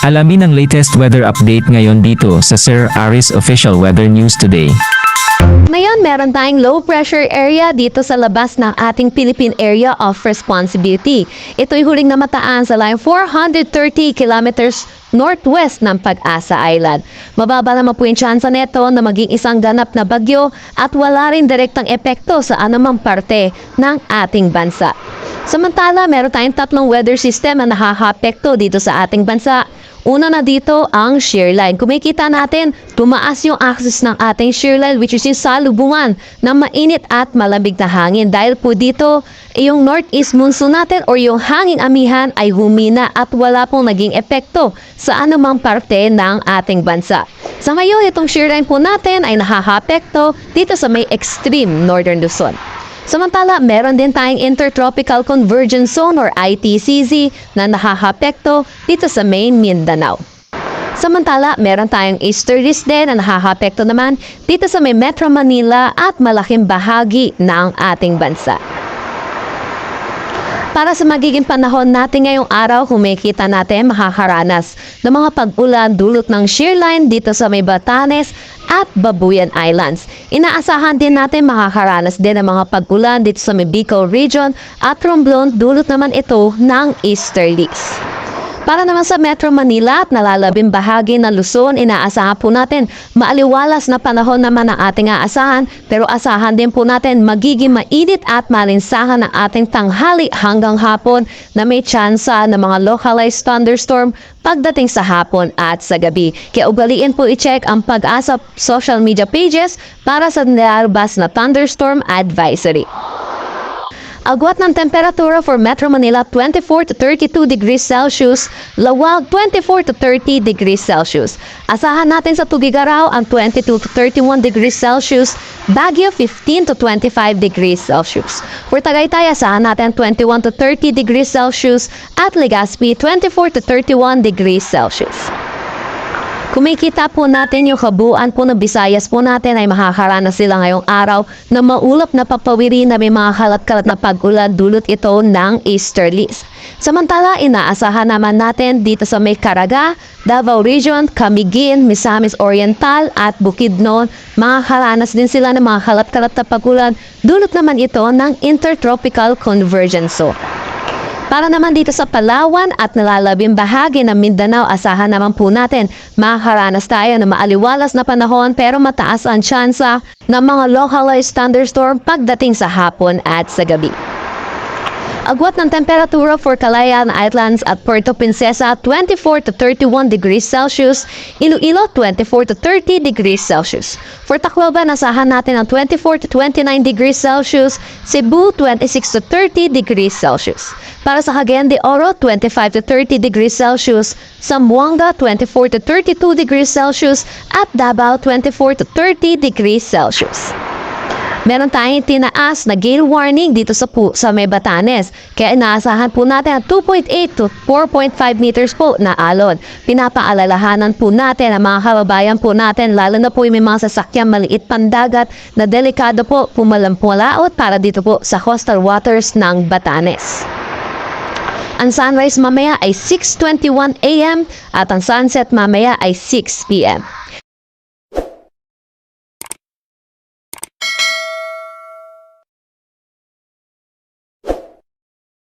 Alamin ang latest weather update ngayon dito sa Sir Aris Official Weather News Today. Ngayon, meron tayong low pressure area dito sa labas ng ating Philippine Area of Responsibility. Ito'y huling namataan sa line 430 kilometers northwest ng Pag-asa Island. Mababa naman po yung tsansa neto na maging isang ganap na bagyo at wala rin direktang epekto sa anumang parte ng ating bansa. Samantala, meron tayong tatlong weather system na nakaka-apekto dito sa ating bansa. Una na dito ang shear line. Kung makikita natin, tumaas yung axis ng ating shear line which is yung salubungan ng mainit at malamig na hangin. Dahil po dito, yung northeast monsoon natin or yung hanging amihan ay humina at wala pong naging epekto sa anumang parte ng ating bansa. Sa ngayon, itong shear line po natin ay nakaka-apekto dito sa may extreme northern Luzon. Samantala, meron din tayong Intertropical Convergence Zone or ITCZ na nakaka-apekto dito sa main Mindanao. Samantala, meron tayong easterlies din na nakaka-apekto naman dito sa may Metro Manila at malaking bahagi ng ating bansa. Para sa magiging panahon natin ngayong araw, kumikita natin makakaranas ng mga pag-ulan dulot ng shear line dito sa may Batanes at Babuyan Islands. Inaasahan din natin makakaranas din ng mga pag-ulan dito sa may Bicol Region at Romblon dulot naman ito ng easterlies. Para naman sa Metro Manila at nalalabing bahagi ng Luzon, inaasahan po natin maaliwalas na panahon naman ang ating aasahan, pero asahan din po natin magiging mainit at malinsangan ang ating tanghali hanggang hapon na may tsansa ng mga localized thunderstorm pagdating sa hapon at sa gabi. Kaya ugaliin po i-check ang Pag-asa social media pages para sa nilalabas na thunderstorm advisory. Agwat ng temperatura for Metro Manila 24 to 32 degrees Celsius, Lawag 24 to 30 degrees Celsius. Asahan natin sa Tugigaraw ang 22 to 31 degrees Celsius, Baguio 15 to 25 degrees Celsius. For Tagaytay, asahan natin 21 to 30 degrees Celsius at Legazpi 24 to 31 degrees Celsius. Kumikita po natin yung kabuuan po ng Visayas po natin ay makakaranas sila ngayong araw na maulap na papawiri na may mga kalat-kalat na pag-ulan dulot ito ng easterlies. Samantala, inaasahan naman natin dito sa may Caraga, Davao Region, Camiguin, Misamis Oriental at Bukidnon, makakaranas din sila ng mga kalat-kalat na pag-ulan dulot naman ito ng Intertropical Convergence Zone. Para naman dito sa Palawan at nalalabing bahagi ng Mindanao, asahan naman po natin makakaranas tayo ng maaliwalas na panahon pero mataas ang tsansa ng mga localized thunderstorm pagdating sa hapon at sa gabi. Agwat ng temperatura for Calayan Islands at Puerto Princesa 24 to 31 degrees Celsius, Iloilo 24 to 30 degrees Celsius. For Tacloban, asahan natin ang 24 to 29 degrees Celsius, Cebu 26 to 30 degrees Celsius. Para sa Cagayan de Oro, 25 to 30 degrees Celsius, Zamboanga 24 to 32 degrees Celsius at Davao 24 to 30 degrees Celsius. Meron tayong tinaas na gale warning dito sa may Batanes. Kaya inaasahan po natin ang 2.8 to 4.5 meters po na alon. Pinapaalalahanan po natin ang mga kababayan po natin, lalo na po yung may mga sasakyang maliit pandagat na delikado po pumalampulaot para dito po sa coastal waters ng Batanes. Ang sunrise mamaya ay 6:21 AM at ang sunset mamaya ay 6 PM.